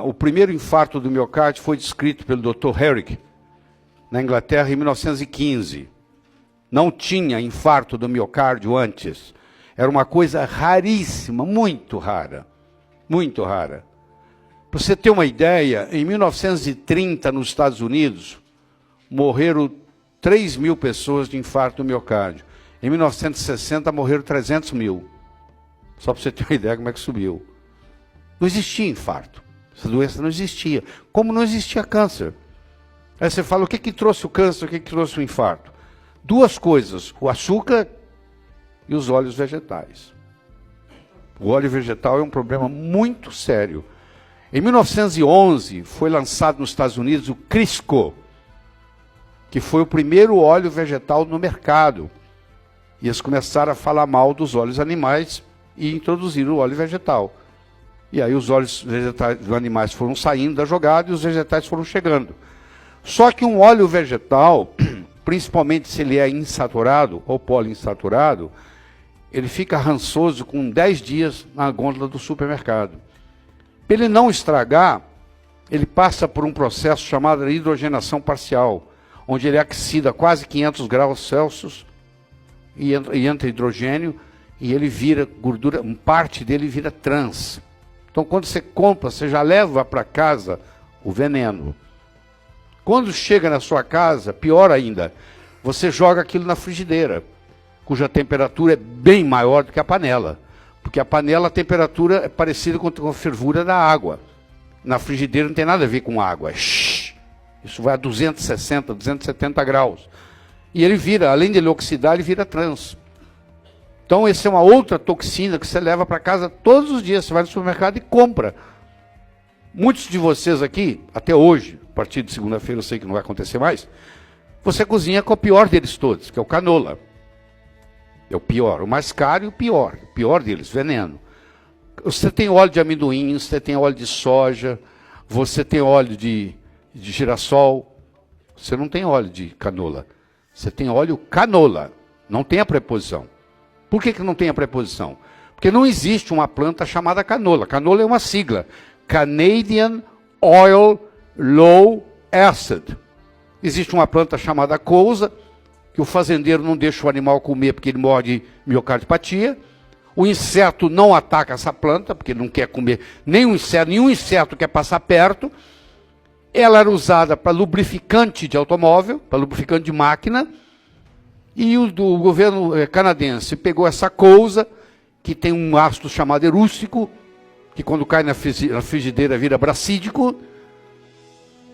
O primeiro infarto do miocárdio foi descrito pelo Dr. Herrick, na Inglaterra, em 1915. Não tinha infarto do miocárdio antes. Era uma coisa raríssima, muito rara. Muito rara. Para você ter uma ideia, em 1930, nos Estados Unidos, morreram 3 mil pessoas de infarto do miocárdio. Em 1960, morreram 300 mil. Só para você ter uma ideia como é que subiu. Não existia infarto. Essa doença não existia. Como não existia câncer. Aí você fala, o que trouxe o câncer, o que trouxe o infarto? Duas coisas, o açúcar e os óleos vegetais. O óleo vegetal é um problema muito sério. Em 1911, foi lançado nos Estados Unidos o Crisco, que foi o primeiro óleo vegetal no mercado. E eles começaram a falar mal dos óleos animais e introduziram o óleo vegetal. E aí os óleos vegetais dos animais foram saindo da jogada e os vegetais foram chegando. Só que um óleo vegetal, principalmente se ele é insaturado ou poliinsaturado, ele fica rançoso com 10 dias na gôndola do supermercado. Para ele não estragar, ele passa por um processo chamado hidrogenação parcial, onde ele é aquecido a quase 500 graus Celsius e entra hidrogênio e ele vira gordura, parte dele vira trans. Então quando você compra, você já leva para casa o veneno. Quando chega na sua casa, pior ainda, você joga aquilo na frigideira, cuja temperatura é bem maior do que a panela. Porque a panela, a temperatura é parecida com a fervura da água. Na frigideira não tem nada a ver com água. Isso vai a 260, 270 graus. E ele vira, além de ele oxidar, ele vira trans. Então essa é uma outra toxina que você leva para casa todos os dias. Você vai no supermercado e compra. Muitos de vocês aqui, até hoje, a partir de segunda-feira eu sei que não vai acontecer mais, você cozinha com o pior deles todos, que é o canola. É o pior, o mais caro e o pior deles, veneno. Você tem óleo de amendoim, você tem óleo de soja, você tem óleo de girassol, você não tem óleo de canola. Você tem óleo canola, não tem a preposição. Por que não tem a preposição? Porque não existe uma planta chamada canola. Canola é uma sigla. Canadian Oil Low Acid. Existe uma planta chamada couza, que o fazendeiro não deixa o animal comer porque ele morre de miocardiopatia. O inseto não ataca essa planta, porque ele não quer comer nenhum inseto quer passar perto. Ela era usada para lubrificante de automóvel, para lubrificante de máquina. E o governo canadense pegou essa couza, que tem um ácido chamado erústico, que quando cai na frigideira vira bracídico,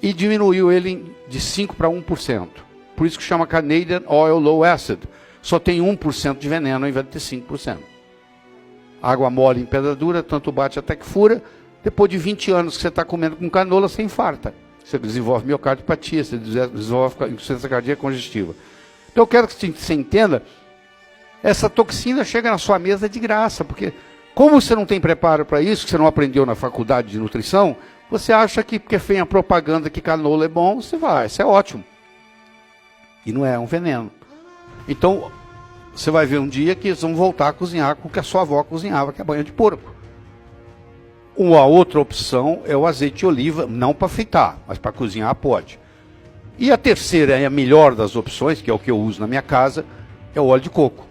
e diminuiu ele de 5% para 1%. Por isso que chama Canadian Oil Low Acid. Só tem 1% de veneno ao invés de ter 5%. Água mole em pedra dura, tanto bate até que fura. Depois de 20 anos que você está comendo com canola, você infarta. Você desenvolve miocardiopatia, você desenvolve insuficiência cardíaca congestiva. Então eu quero que você entenda, essa toxina chega na sua mesa de graça, porque como você não tem preparo para isso, que você não aprendeu na faculdade de nutrição, você acha que porque vem a propaganda que canola é bom, você vai, isso é ótimo. E não é um veneno. Então, você vai ver um dia que eles vão voltar a cozinhar com o que a sua avó cozinhava, que é banha de porco. Uma outra opção é o azeite de oliva, não para fritar, mas para cozinhar pode. E a terceira e a melhor das opções, que é o que eu uso na minha casa, é o óleo de coco.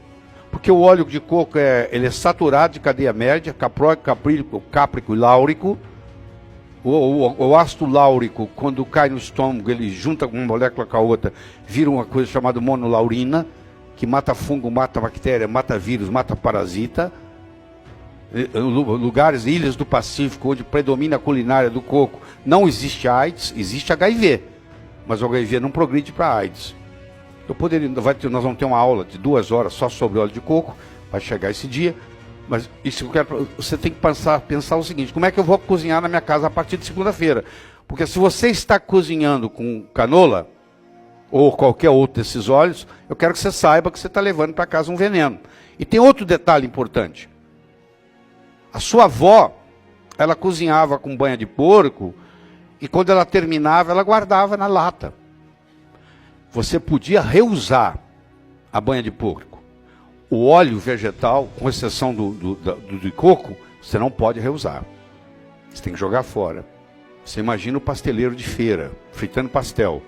Porque o óleo de coco ele é saturado de cadeia média, capróico, cáprico e láurico. O ácido láurico, quando cai no estômago, ele junta uma molécula com a outra, vira uma coisa chamada monolaurina, que mata fungo, mata bactéria, mata vírus, mata parasita. Lugares, ilhas do Pacífico, onde predomina a culinária do coco, não existe AIDS, existe HIV. Mas o HIV não progride para AIDS. Nós vamos ter uma aula de 2 horas só sobre óleo de coco, vai chegar esse dia. Mas isso você tem que pensar o seguinte: como é que eu vou cozinhar na minha casa a partir de segunda-feira? Porque se você está cozinhando com canola, ou qualquer outro desses óleos, eu quero que você saiba que você está levando para casa um veneno. E tem outro detalhe importante. A sua avó, ela cozinhava com banha de porco, e quando ela terminava, ela guardava na lata. Você podia reusar a banha de porco. O óleo vegetal, com exceção do de coco, você não pode reusar. Você tem que jogar fora. Você imagina o pasteleiro de feira, fritando pastel.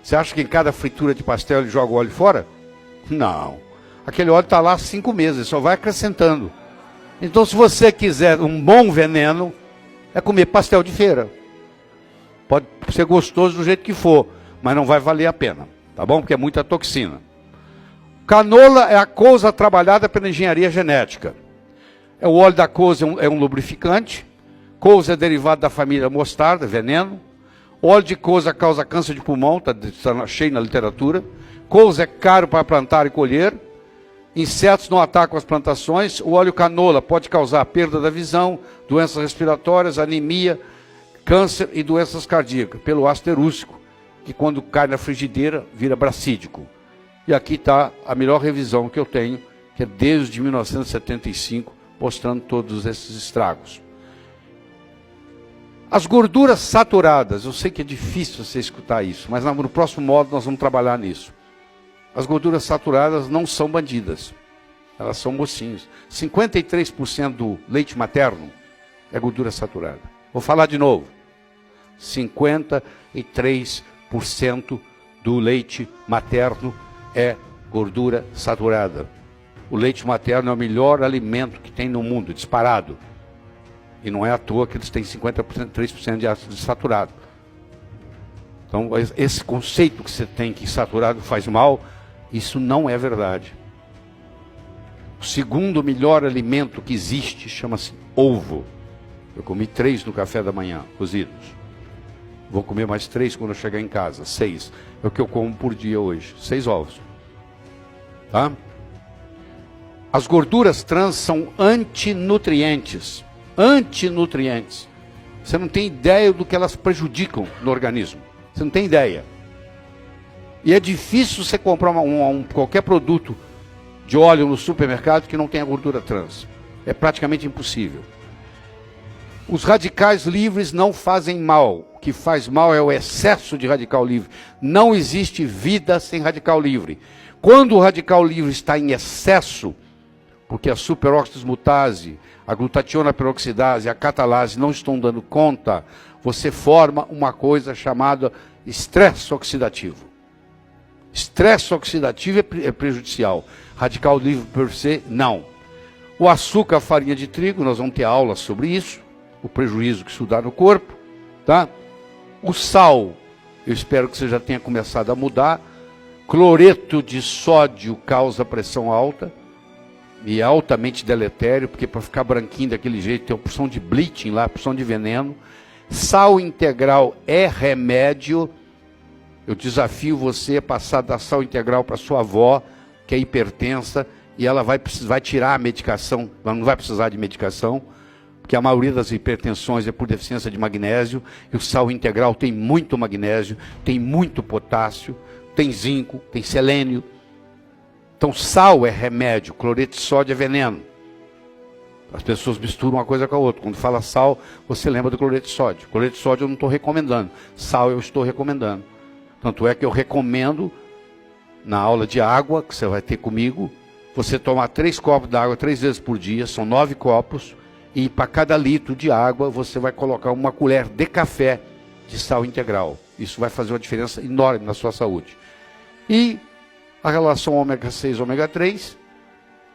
Você acha que em cada fritura de pastel ele joga o óleo fora? Não. Aquele óleo está lá há 5 meses, ele só vai acrescentando. Então, se você quiser um bom veneno, é comer pastel de feira. Pode ser gostoso do jeito que for, mas não vai valer a pena, tá bom? Porque é muita toxina. Canola é a couza trabalhada pela engenharia genética. O óleo da couza é um lubrificante. Couza é derivado da família mostarda, veneno. Óleo de couza causa câncer de pulmão, está cheio na literatura. Couza é caro para plantar e colher. Insetos não atacam as plantações. O óleo canola pode causar perda da visão, doenças respiratórias, anemia, câncer e doenças cardíacas, pelo ácido terúcico, que quando cai na frigideira vira bracídico. E aqui está a melhor revisão que eu tenho, que é desde 1975, mostrando todos esses estragos. As gorduras saturadas, eu sei que é difícil você escutar isso, mas no próximo módulo nós vamos trabalhar nisso. As gorduras saturadas não são bandidas, elas são mocinhos. 53% do leite materno é gordura saturada. Vou falar de novo. 53% do leite materno é gordura saturada. O leite materno é o melhor alimento que tem no mundo, disparado. E não é à toa que eles têm 53% de ácido saturado. Então, esse conceito que você tem que saturado faz mal, isso não é verdade. O segundo melhor alimento que existe chama-se ovo. Eu comi 3 no café da manhã, cozidos. Vou comer mais 3 quando eu chegar em casa, 6. É o que eu como por dia hoje, 6 ovos. Tá? As gorduras trans são antinutrientes. Antinutrientes. Você não tem ideia do que elas prejudicam no organismo. Você não tem ideia. E é difícil você comprar qualquer produto de óleo no supermercado que não tenha gordura trans. É praticamente impossível. Os radicais livres não fazem mal. O que faz mal é o excesso de radical livre. Não existe vida sem radical livre. Quando o radical livre está em excesso, porque a superoxidase, a glutationa peroxidase e a catalase não estão dando conta, você forma uma coisa chamada estresse oxidativo. Estresse oxidativo é prejudicial. Radical livre per se, não. O açúcar, a farinha de trigo, nós vamos ter aula sobre isso, o prejuízo que isso dá no corpo, tá? O sal, eu espero que você já tenha começado a mudar. Cloreto de sódio causa pressão alta. E é altamente deletério, porque para ficar branquinho daquele jeito tem a opção de bleaching lá, a opção de veneno. Sal integral é remédio. Eu desafio você a passar da sal integral para sua avó, que é hipertensa, e ela vai tirar a medicação, ela não vai precisar de medicação, porque a maioria das hipertensões é por deficiência de magnésio, e o sal integral tem muito magnésio, tem muito potássio, tem zinco, tem selênio. Então, sal é remédio, cloreto de sódio é veneno. As pessoas misturam uma coisa com a outra. Quando fala sal, você lembra do cloreto de sódio. Cloreto de sódio eu não estou recomendando. Sal eu estou recomendando. Tanto é que eu recomendo, na aula de água, que você vai ter comigo, você tomar 3 copos d'água 3 vezes por dia, são 9 copos, e para cada litro de água, você vai colocar uma colher de café de sal integral. Isso vai fazer uma diferença enorme na sua saúde. E a relação ômega 6 ômega 3,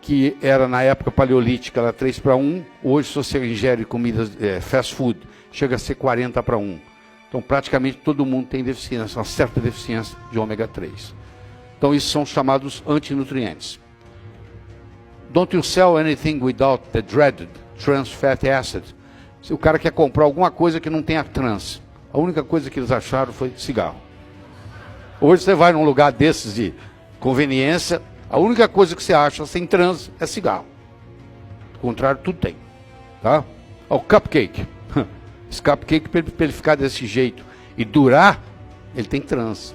que era na época paleolítica, era 3:1, hoje se você ingere comidas fast food, chega a ser 40:1. Então praticamente todo mundo tem deficiência, uma certa deficiência de ômega 3. Então isso são chamados antinutrientes. Don't you sell anything without the dreaded trans fatty acid? Se o cara quer comprar alguma coisa que não tenha trans, a única coisa que eles acharam foi cigarro. Hoje você vai num lugar desses de conveniência, a única coisa que você acha sem trans é cigarro. Ao contrário, tudo tem. Tá? O cupcake. Esse cupcake, para ele ficar desse jeito e durar, ele tem trans.